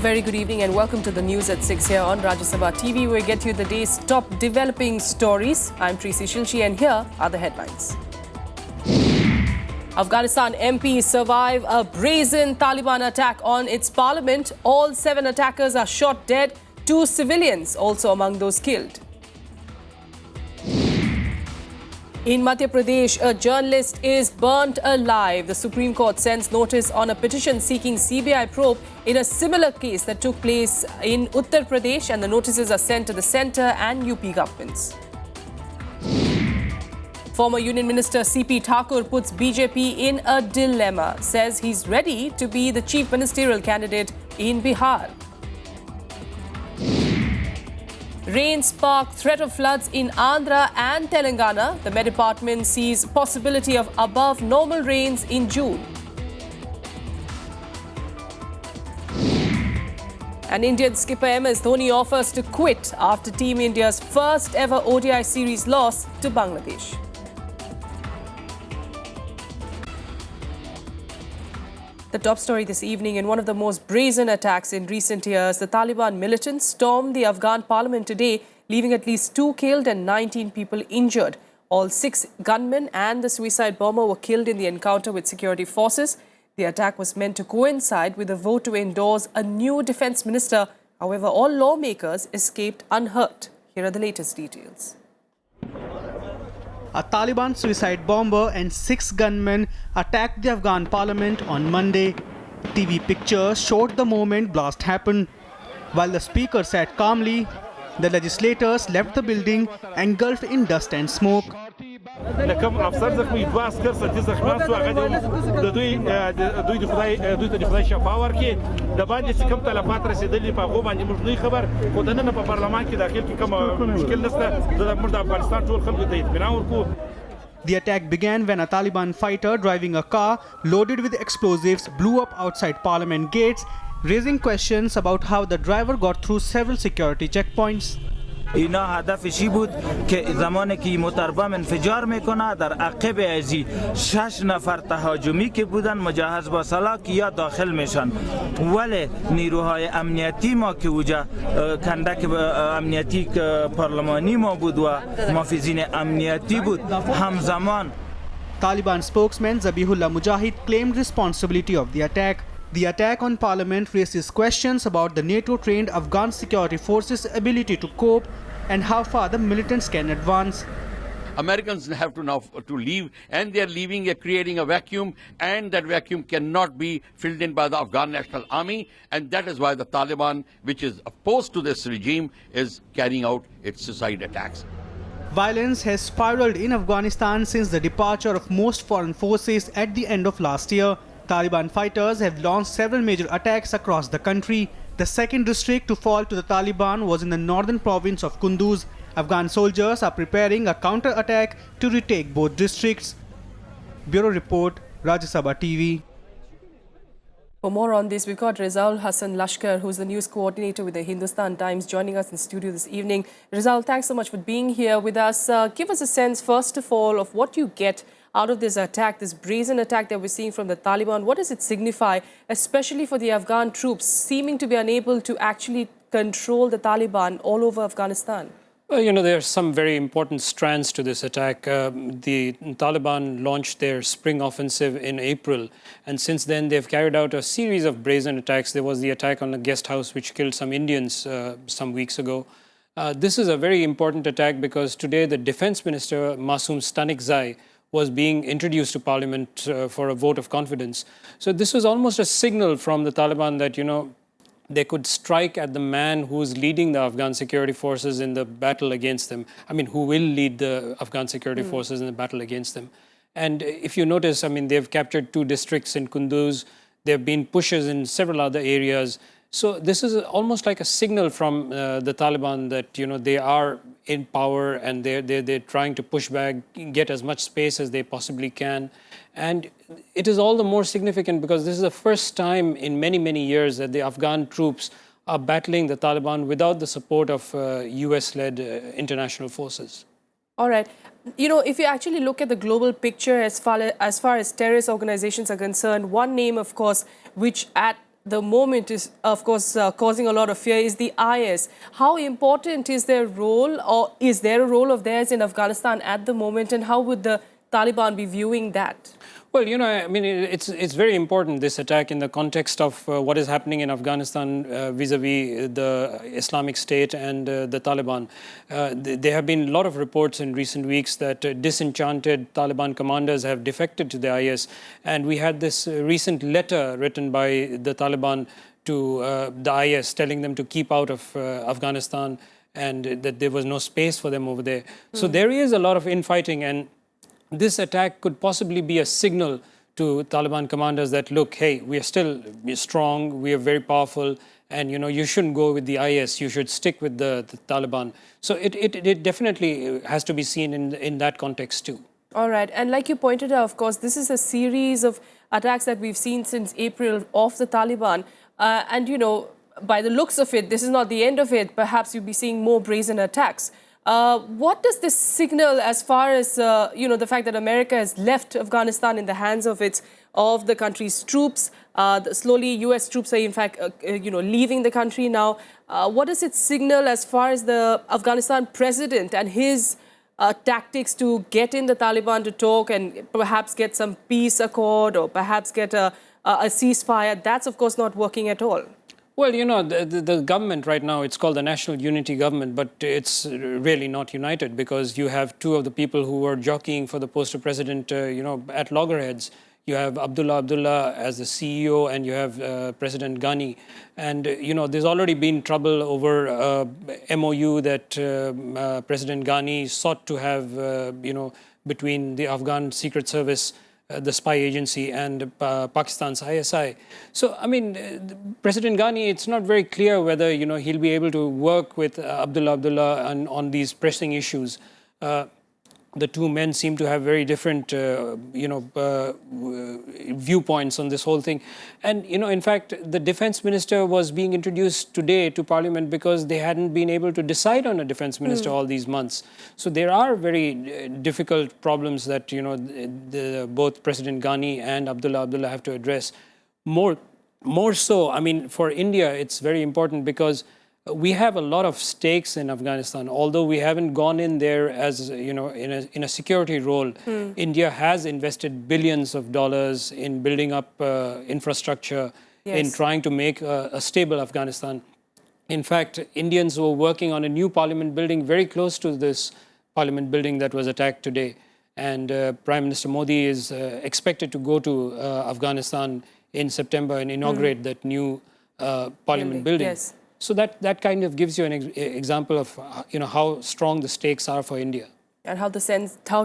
Very good evening and welcome to the news at 6 here on Rajya Sabha TV. We get you the day's top developing stories. I'm Preeti Shilshi and here are the headlines. Afghanistan MPs survive a brazen Taliban attack on its parliament. All 7 attackers are shot dead. 2 civilians also among those killed. In Madhya Pradesh, a journalist is burnt alive. The Supreme Court sends notice on a petition seeking CBI probe in a similar case that took place in Uttar Pradesh, and the notices are sent to the centre and UP governments. Former Union Minister CP Thakur puts BJP in a dilemma, says he's ready to be the chief ministerial candidate in Bihar. Rain spark threat of floods in Andhra and Telangana. The Met Department sees possibility of above normal rains in June. And Indian skipper MS Dhoni offers to quit after Team India's first ever ODI series loss to Bangladesh. The top story this evening: in one of the most brazen attacks in recent years, the Taliban militants stormed the Afghan parliament today, leaving at least 2 killed and 19 people injured. All 6 gunmen and the suicide bomber were killed in the encounter with security forces. The attack was meant to coincide with a vote to endorse a new defense minister. However, all lawmakers escaped unhurt. Here are the latest details. A Taliban suicide bomber and 6 gunmen attacked the Afghan parliament on Monday. TV pictures showed the moment blast happened. While the speaker sat calmly, the legislators left the building engulfed in dust and smoke. لکم افسر زخمی 2 عسكر سدي زخمیان سو هغه د دوی د خدای شفا ورکړي د باندې چې کوم تلفات رسیدلي په هغه باندې موږ نه خبر خو د نن په پارلمان کې داخل کې کوم مشکل نشته د موږ د افغانستان ټول خلکو ته اطمینان ورکو. The attack began when a Taliban fighter driving a car loaded with explosives blew up outside parliament gates, raising questions about how the driver got through several security checkpoints. اینا هدفشی بود که زمانی که متربم انفجار میکنه در عقب ازی 6 نفر تهاجمی که بودن مجهز با سلاح که یا داخل میشن، ولی نیروهای امنیتی ما که اوجا کندک امنیتی پارلمانی ما بود و محافظین امنیتی بود همزمان. Taliban spokesman Zabihullah Mujahid claimed responsibility of the attack. The attack on parliament raises questions about the NATO-trained Afghan security forces' ability to cope and how far the militants can advance. Americans have to now leave, and they are leaving, creating a vacuum, and that vacuum cannot be filled in by the Afghan National Army, and that is why the Taliban, which is opposed to this regime, is carrying out its suicide attacks. Violence has spiraled in Afghanistan since the departure of most foreign forces at the end of last year. Taliban fighters have launched several major attacks across the country. The second district to fall to the Taliban was in the northern province of Kunduz. Afghan soldiers are preparing a counter-attack to retake both districts. Bureau Report, Rajya Sabha TV. For more on this, we've got Rizal Hassan Lashkar, who's the news coordinator with the Hindustan Times, joining us in studio this evening. Rizal, thanks so much for being here with us. Give us a sense, first of all, of what you get out of this attack, this brazen attack that we're seeing from the Taliban. What does it signify, especially for the Afghan troops seeming to be unable to actually control the Taliban all over Afghanistan? Well, you know, there are some very important strands to this attack. The Taliban launched their spring offensive in April, and since then they've carried out a series of brazen attacks. There was the attack on a guest house which killed some Indians some weeks ago. This is a very important attack because today the Defense Minister, Masoom Stanikzai, was being introduced to Parliament for a vote of confidence. So this was almost a signal from the Taliban that, you know, they could strike at the man who's leading the Afghan security forces in the battle against them. I mean, who will lead the Afghan security forces in the battle against them. And if you notice, I mean, they've captured 2 districts in Kunduz. There have been pushes in several other areas. So this is almost like a signal from the Taliban that, you know, they are in power and they're trying to push back, get as much space as they possibly can. And it is all the more significant because this is the first time in many, many years that the Afghan troops are battling the Taliban without the support of US-led international forces. All right. You know, if you actually look at the global picture as far as terrorist organizations are concerned, one name, of course, which at the moment is, of course, causing a lot of fear is the IS. How important is their role, or is there a role of theirs in Afghanistan at the moment, and how would the Taliban be viewing that? Well, I mean, it's very important, this attack, in the context of what is happening in Afghanistan vis-a-vis the Islamic State and the Taliban. There have been a lot of reports in recent weeks that disenchanted Taliban commanders have defected to the IS. And we had this recent letter written by the Taliban to the IS telling them to keep out of Afghanistan and that there was no space for them over there. So there is a lot of infighting, and this attack could possibly be a signal to Taliban commanders that, look, hey, we're still strong, we are very powerful, and you shouldn't go with the IS, you should stick with the Taliban. So it definitely has to be seen in that context too. All right. And like you pointed out, of course, this is a series of attacks that we've seen since April of the Taliban. And, by the looks of it, this is not the end of it. Perhaps you'll be seeing more brazen attacks. What does this signal as far as, the fact that America has left Afghanistan in the hands of the country's troops? Slowly, U.S. troops are, in fact, leaving the country now. What does it signal as far as the Afghanistan president and his tactics to get in the Taliban to talk and perhaps get some peace accord or perhaps get a ceasefire? That's, of course, not working at all. Well, the government right now, it's called the National Unity Government, but it's really not united because you have two of the people who were jockeying for the post of president, at loggerheads. You have Abdullah as the CEO, and you have President Ghani. And, there's already been trouble over MOU that President Ghani sought to have, between the Afghan Secret Service, the spy agency, and Pakistan's ISI. So, I mean, President Ghani, it's not very clear whether, he'll be able to work with Abdullah on these pressing issues. The two men seem to have very different, viewpoints on this whole thing. And, in fact, the defense minister was being introduced today to parliament because they hadn't been able to decide on a defense minister all these months. So there are very difficult problems that, both President Ghani and Abdullah have to address. More so, I mean, for India, it's very important because we have a lot of stakes in Afghanistan. Although we haven't gone in there as, in a security role, India has invested billions of dollars in building up infrastructure, in trying to make a stable Afghanistan. In fact, Indians were working on a new parliament building very close to this parliament building that was attacked today. And Prime Minister Modi is expected to go to Afghanistan in September and inaugurate that new parliament building. Yes. So that kind of gives you an example of how strong the stakes are for India. And how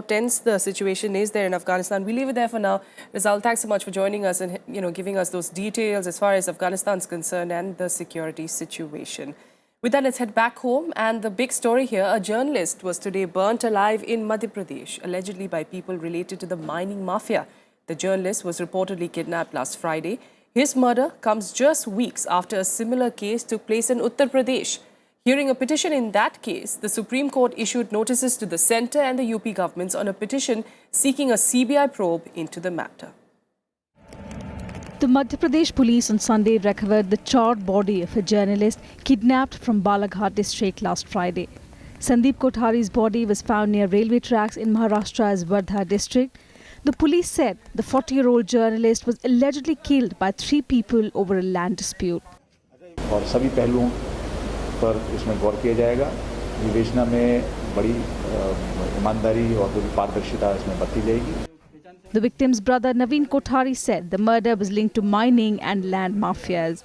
tense the situation is there in Afghanistan. We leave it there for now. Rizal, thanks so much for joining us and giving us those details as far as Afghanistan's concerned and the security situation. With that, let's head back home. And the big story here, a journalist was today burnt alive in Madhya Pradesh, allegedly by people related to the mining mafia. The journalist was reportedly kidnapped last Friday. His murder comes just weeks after a similar case took place in Uttar Pradesh. Hearing a petition in that case, the Supreme Court issued notices to the centre and the UP governments on a petition seeking a CBI probe into the matter. The Madhya Pradesh police on Sunday recovered the charred body of a journalist kidnapped from Balaghat district last Friday. Sandeep Kothari's body was found near railway tracks in Maharashtra's Wardha district. The police said the 40-year-old journalist was allegedly killed by 3 people over a land dispute. और सभी पहलुओं पर इसमें गौर किया जाएगा। विवेचना में बड़ी ईमानदारी और पारदर्शिता इसमें बरती जाएगी। The victim's brother Naveen Kothari said the murder was linked to mining and land mafias.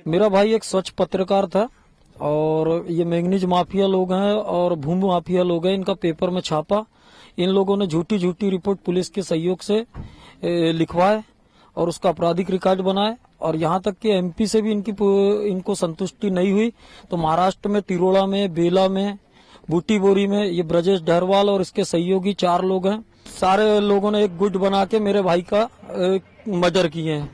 मेरा भाई एक स्वच्छ पत्रकार था और ये मैंगनीज माफिया लोग हैं और भूमि माफिया लोग हैं। इनका पेपर में छापा। इन लोगों ने झूठी रिपोर्ट पुलिस के सहयोग से लिखवाए और उसका आपराधिक रिकॉर्ड बनाए और यहाँ तक कि एमपी से भी इनको संतुष्टि नहीं हुई तो महाराष्ट्र में तिरोड़ा में, बेला में, बूटी बोरी में ये ब्रजेश डहरवाल और इसके सहयोगी 4 लोग हैं। सारे लोगों ने एक गुट बना के मेरे भाई का मर्डर किए हैं।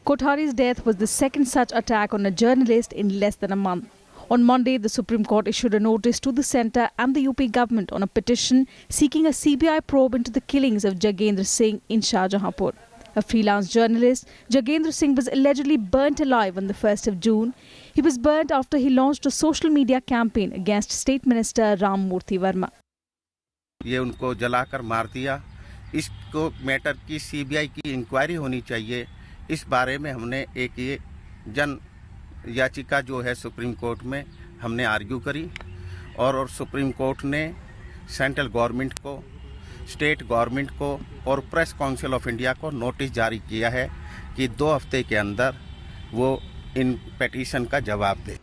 Kothari's death was the second such attack on a journalist in less than a month. On Monday, the Supreme Court issued a notice to the centre and the UP government on a petition seeking a CBI probe into the killings of Jagendra Singh in Shahjahanpur. A freelance journalist, Jagendra Singh was allegedly burnt alive on the 1st of June. He was burnt after he launched a social media campaign against State Minister Ram Murthy Verma. ये उनको जलाकर मार दिया। इसको matter की CBI की inquiry होनी चाहिए। इस बारे में हमने एक ये जन याचिका जो है सुप्रीम कोर्ट में हमने आर्ग्यू करी और सुप्रीम कोर्ट ने सेंट्रल गवर्नमेंट को, स्टेट गवर्नमेंट को और प्रेस काउंसिल ऑफ इंडिया को नोटिस जारी किया है कि 2 हफ्ते के अंदर वो इन पिटीशन का जवाब दे।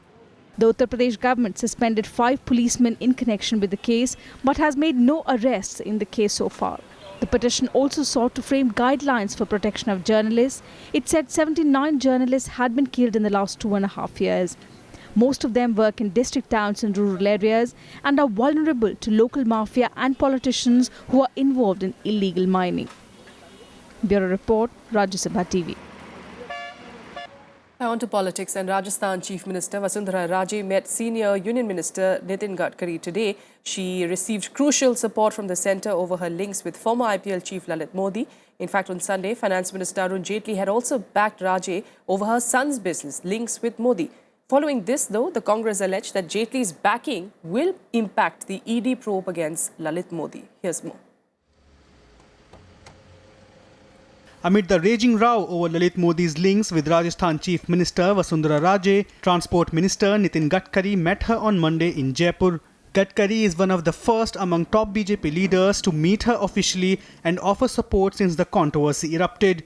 The Uttar Pradesh government suspended 5 policemen in connection with the case but has made no arrests in the case so far. The petition also sought to frame guidelines for protection of journalists. It said 79 journalists had been killed in the last 2.5 years. Most of them work in district towns and rural areas and are vulnerable to local mafia and politicians who are involved in illegal mining. Bureau Report, Rajya Sabha TV. Now on to politics, and Rajasthan Chief Minister Vasundhara Raje met Senior Union Minister Nitin Gadkari today. She received crucial support from the centre over her links with former IPL chief Lalit Modi. In fact, on Sunday, Finance Minister Arun Jaitley had also backed Raje over her son's business links with Modi. Following this, though, the Congress alleged that Jaitley's backing will impact the ED probe against Lalit Modi. Here's more. Amid the raging row over Lalit Modi's links with Rajasthan Chief Minister Vasundhara Raje, Transport Minister Nitin Gadkari met her on Monday in Jaipur. Gadkari is one of the first among top BJP leaders to meet her officially and offer support since the controversy erupted.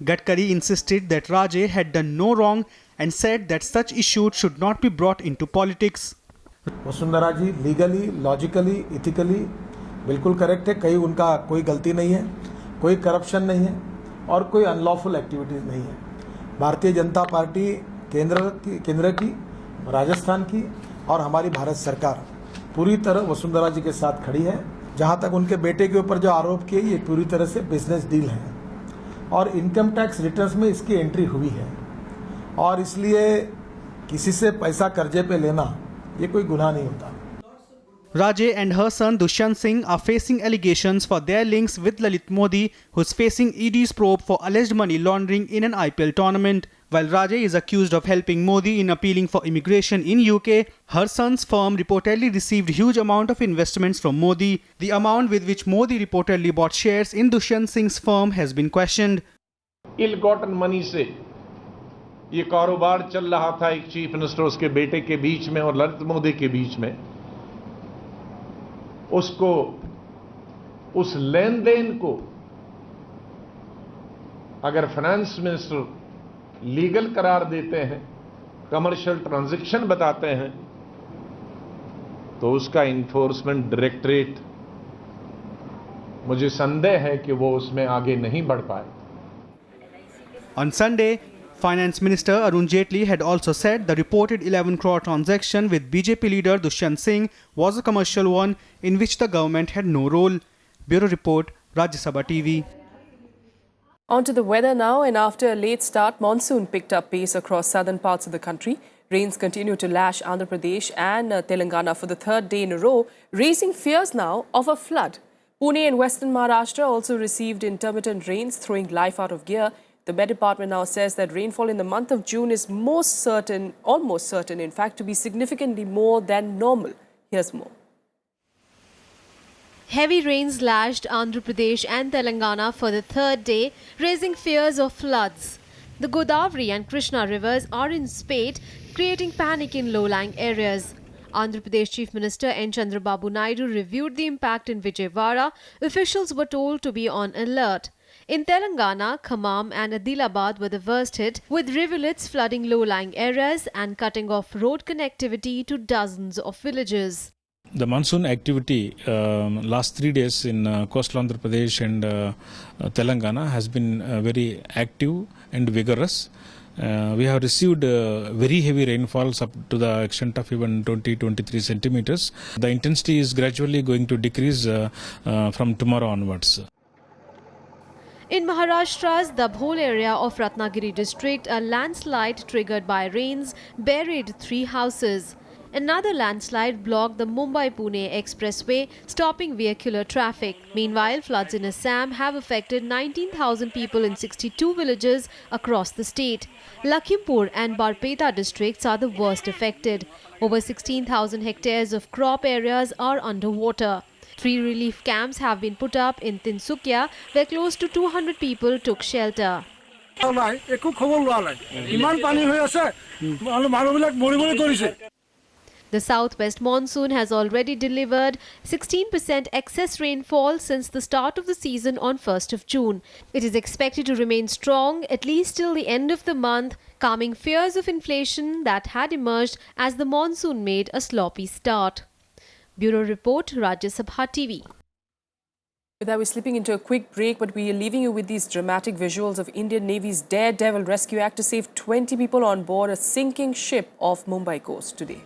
Gadkari insisted that Raje had done no wrong and said that such issues should not be brought into politics. Vasundhara ji legally, logically, ethically बिल्कुल correct है। कहीं उनका कोई गलती नहीं है, कोई corruption नहीं है और कोई अनलॉफुल एक्टिविटीज़ नहीं है। भारतीय जनता पार्टी केंद्र की, राजस्थान की और हमारी भारत सरकार पूरी तरह वसुंधरा जी के साथ खड़ी है। जहां तक उनके बेटे के ऊपर जो आरोप किए, ये पूरी तरह से बिजनेस डील है और इनकम टैक्स रिटर्न्स में इसकी एंट्री हुई है और इसलिए किसी से पैसा कर्जे पे लेना ये कोई गुनाह नहीं होता। Raje and her son Dushyant Singh are facing allegations for their links with Lalit Modi, who is facing ED's probe for alleged money laundering in an IPL tournament. While Raje is accused of helping Modi in appealing for immigration in UK, her son's firm reportedly received huge amount of investments from Modi. The amount with which Modi reportedly bought shares in Dushyant Singh's firm has been questioned. Ill-gotten money से ये कारोबार चल रहा था एक chief minister उसके बेटे के बीच में और ललित मोदी के बीच में। उसको, उस लेन देन को अगर फाइनेंस मिनिस्टर लीगल करार देते हैं, कमर्शियल ट्रांजैक्शन बताते हैं, तो उसका इन्फोर्समेंट डायरेक्टरेट, मुझे संदेह है कि वो उसमें आगे नहीं बढ़ पाए। On Sunday, Finance Minister Arun Jaitley had also said the reported 11 crore transaction with BJP leader Dushyant Singh was a commercial one in which the government had no role. Bureau Report, Rajya Sabha TV. On to the weather now, and after a late start, monsoon picked up pace across southern parts of the country. Rains continue to lash Andhra Pradesh and Telangana for the 3rd day in a row, raising fears now of a flood. Pune and western Maharashtra also received intermittent rains, throwing life out of gear. The Met Department now says that rainfall in the month of June is almost certain, in fact, to be significantly more than normal. Here's more. Heavy rains lashed Andhra Pradesh and Telangana for the 3rd day, raising fears of floods. The Godavari and Krishna rivers are in spate, creating panic in low-lying areas. Andhra Pradesh Chief Minister N. Chandrababu Naidu reviewed the impact in Vijayawada. Officials were told to be on alert. In Telangana, Khammam and Adilabad were the worst hit, with rivulets flooding low-lying areas and cutting off road connectivity to dozens of villages. The monsoon activity last 3 days in coastal Andhra Pradesh and Telangana has been very active and vigorous. We have received very heavy rainfalls up to the extent of even 20-23 centimeters. The intensity is gradually going to decrease from tomorrow onwards. In Maharashtra's Dabhol area of Ratnagiri district, a landslide triggered by rains buried 3 houses. Another landslide blocked the Mumbai-Pune expressway, stopping vehicular traffic. Meanwhile, floods in Assam have affected 19,000 people in 62 villages across the state. Lakhimpur and Barpeta districts are the worst affected. Over 16,000 hectares of crop areas are underwater. 3 relief camps have been put up in Tinsukia, where close to 200 people took shelter. The southwest monsoon has already delivered 16% excess rainfall since the start of the season on 1st of June. It is expected to remain strong at least till the end of the month, calming fears of inflation that had emerged as the monsoon made a sloppy start. Bureau Report, Rajya Sabha TV. With that, we're slipping into a quick break, but we are leaving you with these dramatic visuals of Indian Navy's Daredevil rescue act to save 20 people on board a sinking ship off Mumbai coast today.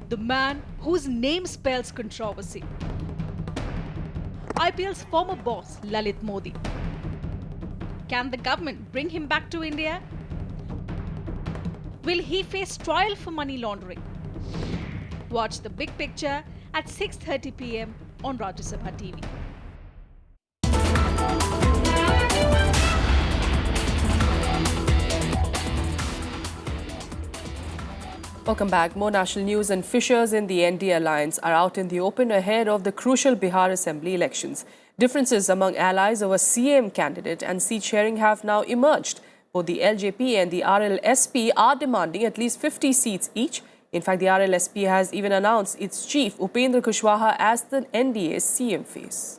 The man whose name spells controversy. IPL's former boss, Lalit Modi. Can the government bring him back to India? Will he face trial for money laundering? Watch the big picture at 6:30 p.m. on Rajya Sabha TV. Welcome back. More national news, and fissures in the NDA alliance are out in the open ahead of the crucial Bihar Assembly elections. Differences among allies over CM candidate and seat sharing have now emerged. Both the LJP and the RLSP are demanding at least 50 seats each. In fact, the RLSP has even announced its chief, Upendra Kushwaha, as the NDA's CM face.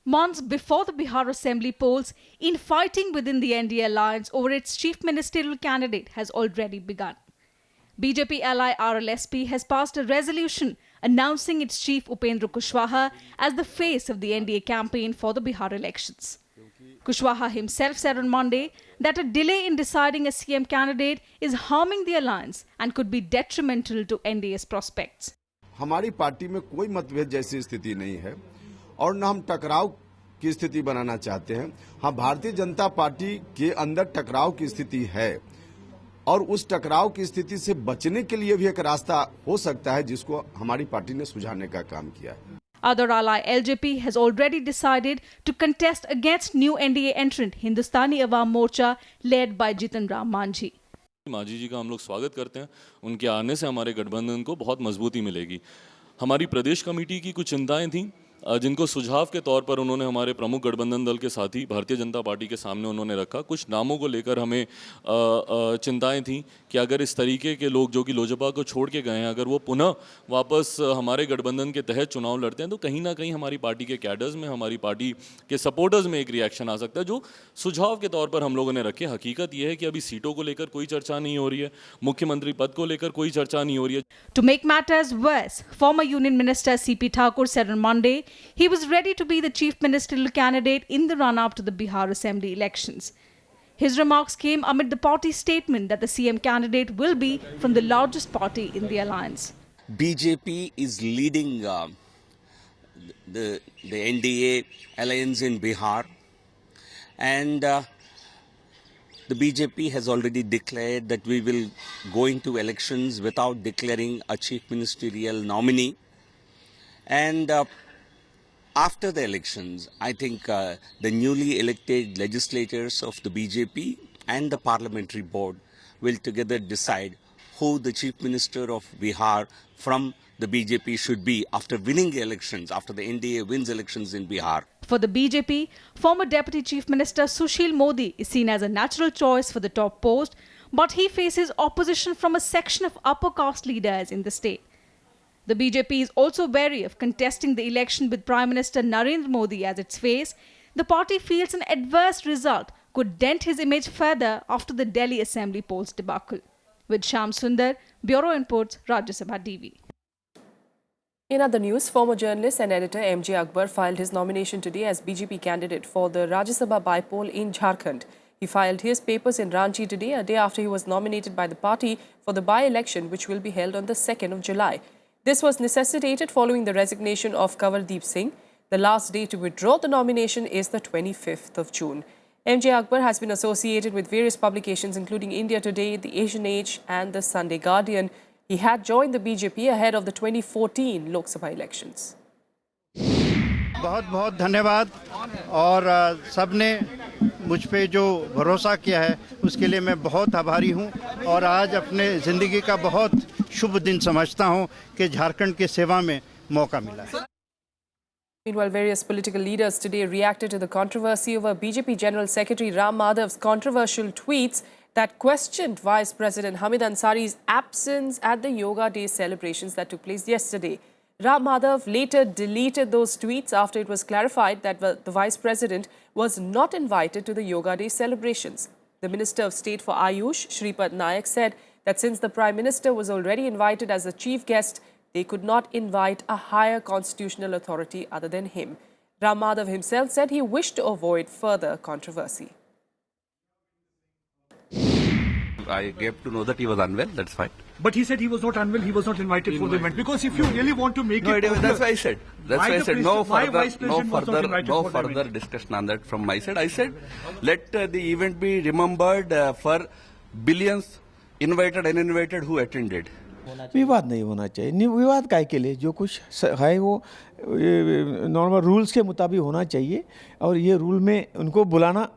Months before the Bihar Assembly polls, infighting within the NDA alliance over its chief ministerial candidate has already begun. BJP ally RLSP has passed a resolution announcing its chief Upendra Kushwaha as the face of the NDA campaign for the Bihar elections. Kushwaha himself said on Monday that a delay in deciding a CM candidate is harming the alliance and could be detrimental to NDA's prospects. हमारी party में कोई मतभेद जैसी स्थिति नहीं है और न हम टकराव की स्थिति बनाना चाहते हैं। हाँ, भारतीय जनता पार्टी के अंदर टकराव की स्थिति है और उस टकराव की स्थिति से बचने के लिए भी एक रास्ता हो सकता है जिसको हमारी पार्टी ने सुझाने का काम किया है। Other ally LJP has already decided to contest against new NDA entrant Hindustani Awam Morcha led by Jitan Ram Manjhi. Manjhi जी का हम लोग स्वागत करते हैं। उनके आने से हमारे गठबंधन को बहुत मजबूती मिलेगी। हमारी प्रदेश कमेटी की कुछ चिंताएं थीं जिनको सुझाव के तौर पर उन्होंने हमारे प्रमुख गठबंधन दल के साथी भारतीय जनता पार्टी के सामने उन्होंने रखा। कुछ नामों को लेकर हमें चिंताएं थीं कि अगर इस तरीके के लोग जो कि लोजपा को छोड़ के गए हैं, अगर वो पुनः वापस हमारे गठबंधन के तहत चुनाव लड़ते हैं तो कहीं ना कहीं हमारी पार्टी के कैडर्स में, हमारी पार्टी के सपोर्टर्स में एक रिएक्शन आ सकता है, जो सुझाव के तौर पर हम लोगों ने रखे। हकीकत यह है कि अभी सीटों को लेकर कोई चर्चा नहीं हो रही है, मुख्यमंत्री पद को लेकर कोई चर्चा नहीं हो रही है। To make matters worse, former Union Minister CP Thakur said on Monday he was ready to be the chief ministerial candidate in the run-up to the Bihar Assembly elections. His remarks came amid the party's statement that the CM candidate will be from the largest party in the alliance. BJP is leading the NDA alliance in Bihar, and the BJP has already declared that we will go into elections without declaring a chief ministerial nominee. And after the elections, I think the newly elected legislators of the BJP and the parliamentary board will together decide who the chief minister of Bihar from the BJP should be after winning the elections, after the NDA wins elections in Bihar. For the BJP, former Deputy Chief Minister Sushil Modi is seen as a natural choice for the top post, but he faces opposition from a section of upper caste leaders in the state. The BJP is also wary of contesting the election with Prime Minister Narendra Modi as its face. The party feels an adverse result could dent his image further after the Delhi Assembly polls debacle. With Shyam Sundar, Bureau Reports, Rajya Sabha TV. In other news, former journalist and editor MJ Akbar filed his nomination today as BJP candidate for the Rajya Sabha by-poll in Jharkhand. He filed his papers in Ranchi today, a day after he was nominated by the party for the by-election, which will be held on the 2nd of July. This was necessitated following the resignation of Kanwardeep Singh. The last day to withdraw the nomination is the 25th of June. MJ Akbar has been associated with various publications including India Today, The Asian Age and The Sunday Guardian. He had joined the BJP ahead of the 2014 Lok Sabha elections. बहुत बहुत धन्यवाद और सबने मुझ पे जो भरोसा किया है उसके लिए मैं बहुत आभारी हूं और आज अपने ज़िंदगी का बहुत शुभ दिन समझता हूं कि झारखंड की सेवा में मौका मिला है. Meanwhile, various political leaders today reacted to the controversy over BJP General Secretary Ram Madhav's controversial tweets that questioned Vice President Hamid Ansari's absence at the Yoga Day celebrations that took place yesterday. Ram Madhav later deleted those tweets after it was clarified that the Vice President was not invited to the Yoga Day celebrations. The Minister of State for Ayush, Shripad Nayak, said that since the Prime Minister was already invited as the chief guest, they could not invite a higher constitutional authority other than him. Ram Madhav himself said he wished to avoid further controversy. I gave to know that he was unwell, that's fine. But he said he was not unwell, he was not invited for the event. Because if you really want to make it that's why I said. That's why I said no further event? discussion on that from my side. I said let the event be remembered for billions invited and uninvited who attended. विवाद नहीं होना चाहिए. विवाद काय के लिए जो कुछ है वो नॉर्मल रूल्स के मुताबिक होना चाहिए और ये रूल में उनको बुलाना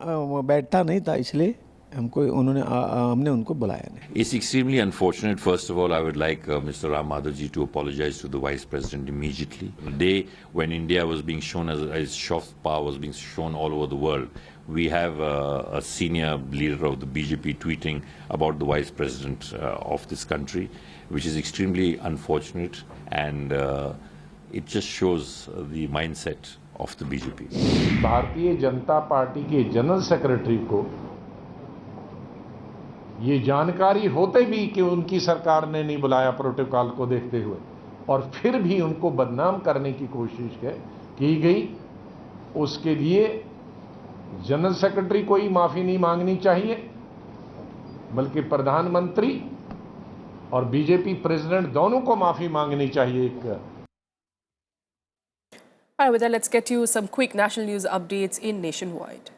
बैठता नहीं था इसलिए हमने उनको बुलाया नहीं. It's extremely unfortunate. First of all, I would like Mr. Ram Madhav ji to apologize to the Vice President immediately. The day when India was being shown as soft power was being shown all over the world, we have a senior leader of the BJP tweeting about the Vice President of this country, which is extremely unfortunate, and it just shows the mindset of the BJP. Bharatiya Janata party के general secretary को ये जानकारी होते भी कि उनकी सरकार ने नहीं बुलाया प्रोटोकॉल को देखते हुए और फिर भी उनको बदनाम करने की कोशिश की गई, उसके लिए जनरल सेक्रेटरी को ही माफी नहीं मांगनी चाहिए बल्कि प्रधानमंत्री और बीजेपी प्रेसिडेंट दोनों को माफी मांगनी चाहिए. All right, with that, let's get you some quick national news updates in Nationwide.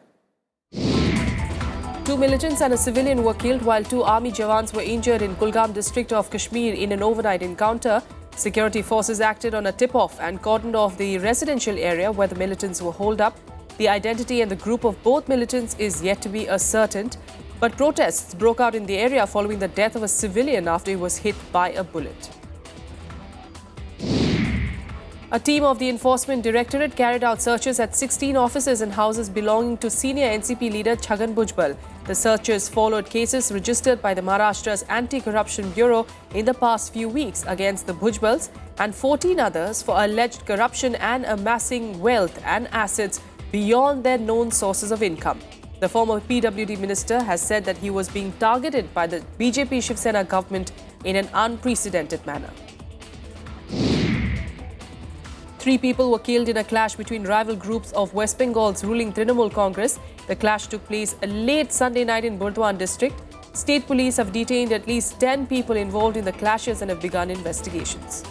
2 militants and a civilian were killed while 2 army jawans were injured in Kulgam district of Kashmir in an overnight encounter. Security forces acted on a tip-off and cordoned off the residential area where the militants were holed up. The identity and the group of both militants is yet to be ascertained, but protests broke out in the area following the death of a civilian after he was hit by a bullet. A team of the Enforcement Directorate carried out searches at 16 offices and houses belonging to senior NCP leader Chhagan Bhujbal. The searches followed cases registered by the Maharashtra's Anti-Corruption Bureau in the past few weeks against the Bhujbals and 14 others for alleged corruption and amassing wealth and assets beyond their known sources of income. The former PWD minister has said that he was being targeted by the BJP Shiv Sena government in an unprecedented manner. 3 people were killed in a clash between rival groups of West Bengal's ruling Trinamool Congress. The clash took place late Sunday night in Burdwan district. State police have detained at least 10 people involved in the clashes and have begun investigations.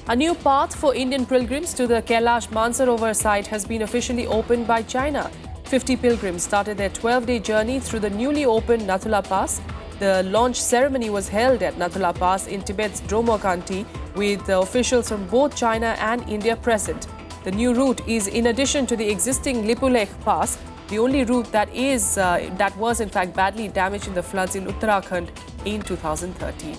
A new path for Indian pilgrims to the Kailash Mansarovar site has been officially opened by China. 50 pilgrims started their 12-day journey through the newly opened Nathula Pass. The launch ceremony was held at Nathula Pass in Tibet's Dromokhanti with the officials from both China and India present. The new route is in addition to the existing Lipulekh Pass, the only route that was in fact badly damaged in the floods in Uttarakhand in 2013.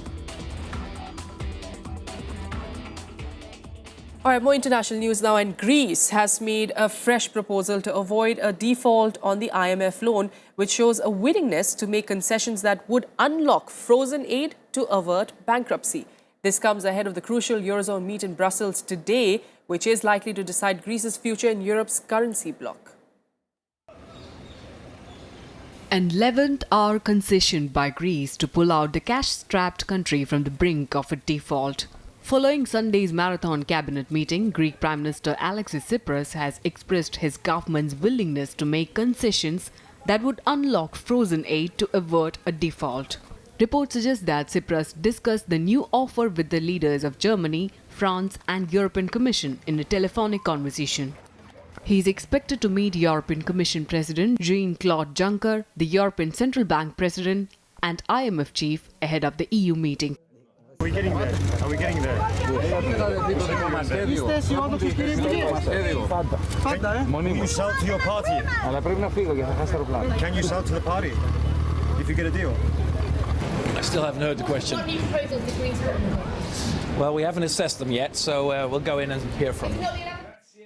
All right, more international news now. And Greece has made a fresh proposal to avoid a default on the IMF loan, which shows a willingness to make concessions that would unlock frozen aid to avert bankruptcy. This comes ahead of the crucial Eurozone meet in Brussels today, which is likely to decide Greece's future in Europe's currency bloc. An 11th hour concession by Greece to pull out the cash-strapped country from the brink of a default. Following Sunday's marathon cabinet meeting, Greek Prime Minister Alexis Tsipras has expressed his government's willingness to make concessions that would unlock frozen aid to avert a default. Reports suggest that Tsipras discussed the new offer with the leaders of Germany, France and European Commission in a telephonic conversation. He is expected to meet European Commission President Jean-Claude Juncker, the European Central Bank President and IMF chief ahead of the EU meeting. Are we getting there? Are we getting there? Can you sell to your party? Can you sell to the party if you get a deal? I still haven't heard the question. Well, we haven't assessed them yet, so we'll go in and hear from them.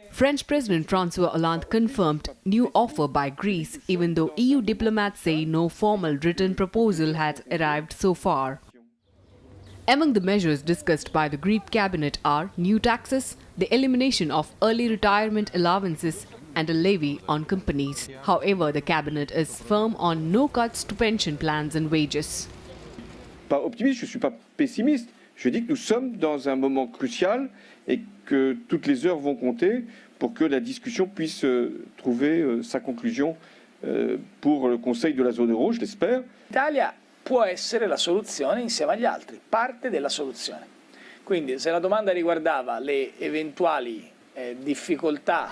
French President François Hollande confirmed new offer by Greece, even though EU diplomats say no formal written proposal has arrived so far. Among the measures discussed by the Greek cabinet are new taxes, the elimination of early retirement allowances and a levy on companies. However, the cabinet is firm on no cuts to pension plans and wages. Pas optimiste, je ne suis pas pessimiste. Je dis que nous sommes dans un moment crucial et que toutes les heures vont compter pour que la discussion puisse trouver sa conclusion pour le Conseil de la zone euro, je l'espère. L'Italia può essere la soluzione insieme agli altri, parte della soluzione. Quindi se la domanda riguardava le eventuali difficoltà.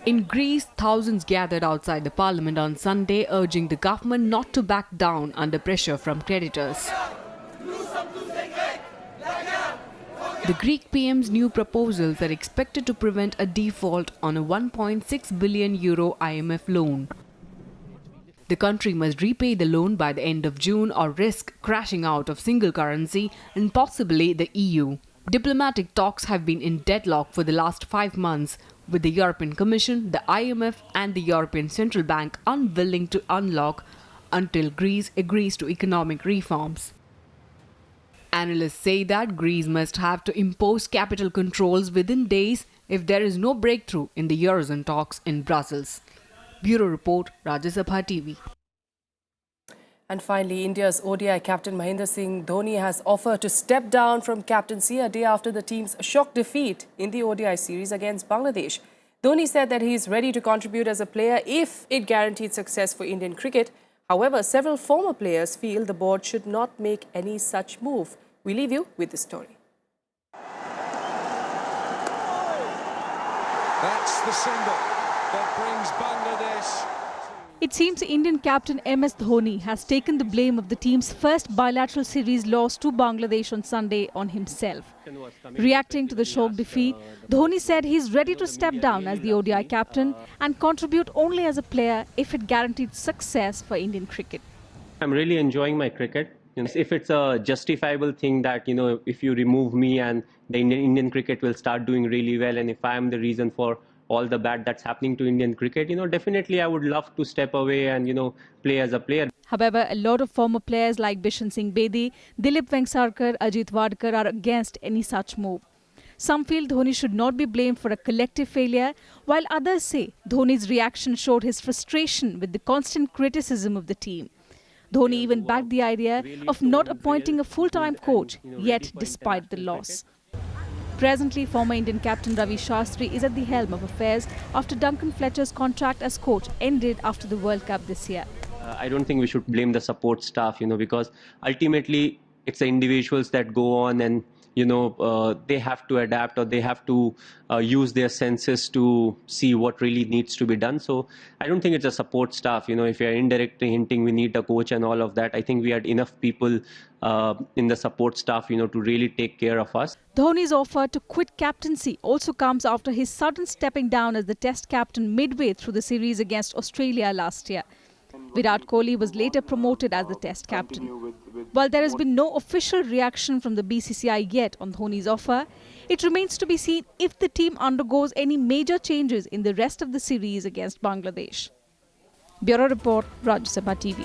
In Greece, thousands gathered outside the parliament on Sunday, urging the government not to back down under pressure from creditors. The Greek PM's new proposals are expected to prevent a default on a €1.6 billion IMF loan. The country must repay the loan by the end of June or risk crashing out of single currency and possibly the EU. Diplomatic talks have been in deadlock for the last 5 months, with the European Commission, the IMF and the European Central Bank unwilling to unlock until Greece agrees to economic reforms. Analysts say that Greece must have to impose capital controls within days if there is no breakthrough in the Eurozone talks in Brussels. Bureau Report, Rajya Sabha TV. And finally, India's ODI captain Mahendra Singh Dhoni has offered to step down from captaincy a day after the team's shock defeat in the ODI series against Bangladesh. Dhoni said that he is ready to contribute as a player if it guaranteed success for Indian cricket. However, several former players feel the board should not make any such move. We leave you with this story. That's the symbol that brings Bangladesh. It seems Indian captain MS Dhoni has taken the blame of the team's first bilateral series loss to Bangladesh on Sunday on himself. Reacting to the shock defeat, Dhoni said he is ready to step down as the ODI captain and contribute only as a player if it guaranteed success for Indian cricket. I'm really enjoying my cricket. If it's a justifiable thing that, if you remove me and the Indian cricket will start doing really well, and if I am the reason for all the bad that's happening to Indian cricket, definitely I would love to step away and, play as a player. However, a lot of former players like Bishan Singh Bedi, Dilip Vengsarkar, Ajit Wadkar are against any such move. Some feel Dhoni should not be blamed for a collective failure, while others say Dhoni's reaction showed his frustration with the constant criticism of the team. Dhoni even backed the idea of not appointing a full-time coach, yet despite the loss. Presently, former Indian captain Ravi Shastri is at the helm of affairs after Duncan Fletcher's contract as coach ended after the World Cup this year. I don't think we should blame the support staff, because ultimately it's the individuals that go on and, they have to adapt, or they have to use their senses to see what really needs to be done. So I don't think it's a support staff. If you're indirectly hinting we need a coach and all of that, I think we had enough people in the support staff, to really take care of us. Dhoni's offer to quit captaincy also comes after his sudden stepping down as the Test captain midway through the series against Australia last year. Virat Kohli was later promoted as the Test captain. While there has been no official reaction from the BCCI yet on Dhoni's offer, it remains to be seen if the team undergoes any major changes in the rest of the series against Bangladesh. Bureau Report, Rajya Sabha TV.